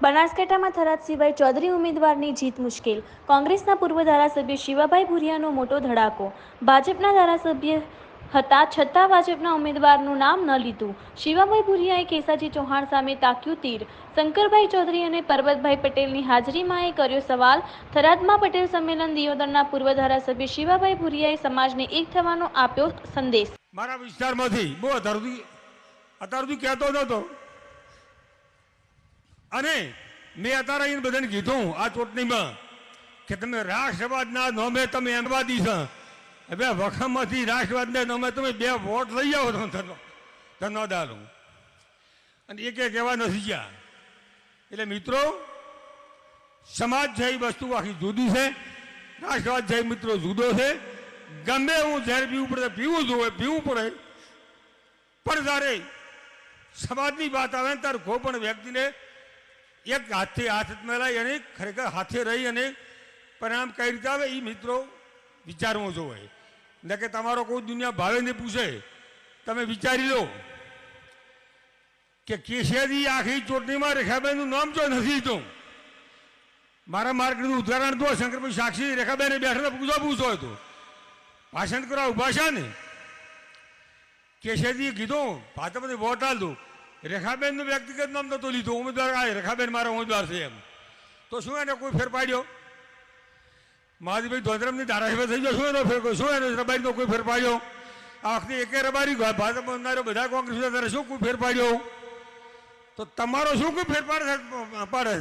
બનાસકાંઠામાં થરાદ સિવાય ચૌધરી ઉમેદવારની જીત મુશ્કેલ। કોંગ્રેસના પૂર્વ ધારાસભ્ય શિવાભાઈ ભુરિયાનો મોટો ધડાકો। ભાજપના ધારાસભ્ય હતા છતાં ભાજપના ઉમેદવારનું નામ ન લીધું। શિવાભાઈ ભુરિયાએ કેસાજી ચૌહાણ સામે તાક્યું તીર। શંકરભાઈ ચૌધરી અને પરબતભાઈ પટેલની હાજરીમાં કર્યો સવાલ। થરાદમાં પટેલ સંમેલન। દિયોદરના પૂર્વ ધારાસભ્ય શિવાભાઈ ભુરિયાએ સમાજને એક થવાનો આપ્યો સંદેશ। મારા વિસ્તારમાંથી બહુ અત્યાર કહેતો નહોતો અને મેં અત્યારે આવીને બધાને કીધું આ ચૂંટણીમાં કે તમે રાષ્ટ્રવાદના નોમે તમે એમવાદી છો, હવે વખમમાંથી રાષ્ટ્રવાદના નોમે તમે 2 વોટ લઈ આવો તો ન દાલું અને એક કહેવા નથી ગયા। એટલે મિત્રો, સમાજ છે એ વસ્તુ આખી જુદી છે, રાષ્ટ્રવાદ છે મિત્રો જુદો છે। ગમે હું જ્યારે પીવું પડે પીવું પડે, પણ જ્યારે સમાજની વાત આવે ને ત્યારે કોઈ પણ વ્યક્તિને એક હાથથી હાથ મેળાઈ અને ખરેખર હાથે રહી અને પરિણામ કઈ રીતે આવે એ મિત્રો વિચારવું જોઈએ। એટલે કે તમારો કોઈ દુનિયા ભાવે ને પૂછે, તમે વિચારી લો કે કેશિયાથી આખી ચૂંટણીમાં રેખાબેનનું નામ જો નથી તો મારા માર્કેટનું ઉદાહરણ દો। શંકરભાઈ સાક્ષી રેખાબેને બેઠા પૂછો હતો ભાષણ કરવા ઉભા છે ને, કેશિયાજીએ કીધું ભાજપને વોટ આલ દો, રેખાબેનનું વ્યક્તિગત નામ નહોતું લીધું, ઉમેદવાર આ રેખાબેન મારા ઉમેદવાર છે એમ, તો શું એને કોઈ ફેર પાડ્યો? મહાદેવભાઈ ધોધરમની ધારાસભ્ય થઈ ગયો, શું એનો ફેર? શું એને રબારીનો કોઈ ફેર પાડ્યો? આ વખતે એકે રબારી ભાજપ બધા કોંગ્રેસ શું કોઈ ફેર પાડ્યો? તો તમારો શું કોઈ ફેર પાડે?